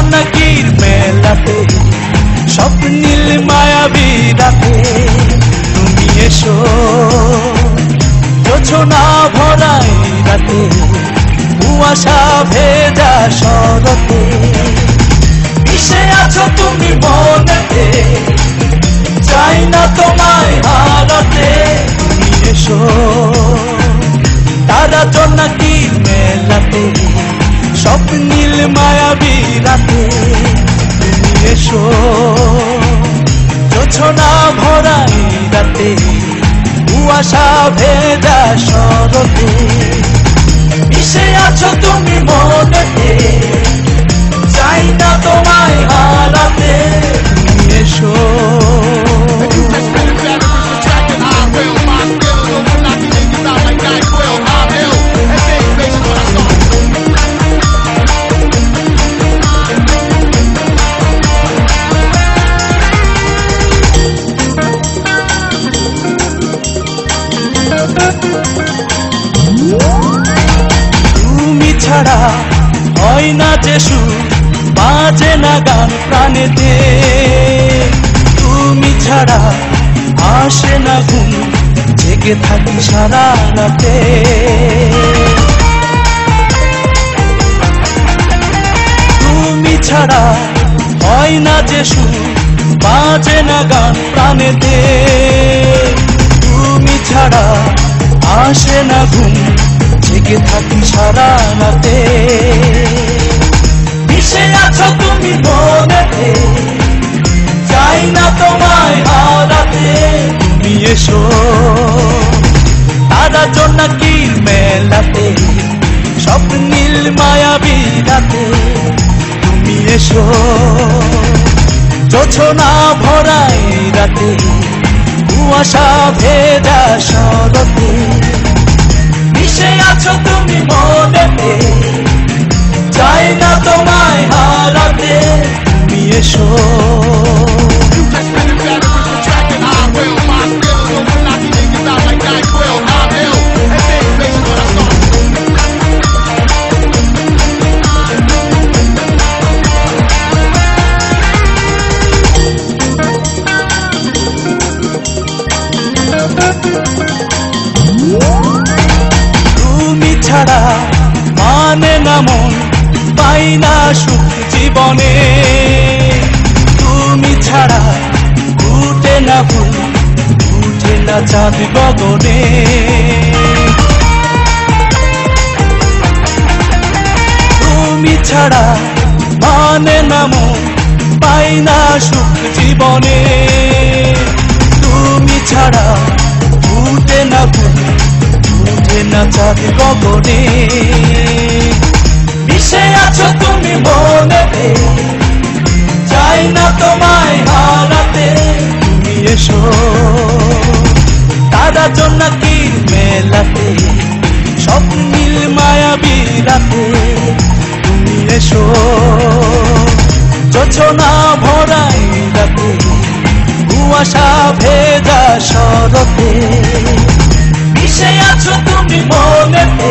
জোনাকির মেলাতে স্বপ্নীল মায়াবী রাতে তুমি এসো জোছনা ভরাই রাতে কুয়াশা ভেজা শরতে মিশে আছো তুমি মনেতে চাই না তোমায় হারাতে তুমি এসো তারা জোনাকির মেলাতে স্বপ্নীল মায়াবী রাতে তুমি এসো জোছনা ভরাই রাতে কুয়াশা ভেজা শরতে মিশে আছো তুমি মনেতে চাই না তোমায় হারাতে তুমি এসো তুমি ছাড়া হয় না যে সুর বাজে না গান প্রাণেতে তুমি ছাড়া আসে না ঘুম জেগে থাকি সারা রাতে তুমি ছাড়া হয় না যে সুর বাজে না গান প্রাণেতে তুমি ছাড়া আসে না ঘুম জেগে থাকি সারা রাতে মিশে আছো তুমি মনেতে চাই না তোমায় হারাতে তুমি এসো তারা জোনাকির মেলাতে স্বপ্নীল মায়াবী রাতে তুমি এসো জোছনা ভরাই রাতে কুয়াশা ভেজা শরতে মিশে আছো তুমি মনেতে চাই না তোমায় হারাতে তুমি এসো তুমি ছাড়া মানে না মন পাই না সুখ জীবনে তুমি ছাড়া উঠে না ফুল উঠে না চাঁদ গগনে তুমি ছাড়া মানে না মন পাই না সুখ জীবনে তুমি ছাড়া উঠে না ফুল উঠে না চাঁদ গগনে মিশে আছো তুমি মনেতে চাই না তোমায় হারাতে তুমি এসো তারা জোনাকির মেলাতে স্বপ্নীল মায়াবী রাতে তুমি এসো জোছনা ভরাই রাতে কুয়াশা ভেজা শরতে মিশে আছো তুমি মনেতে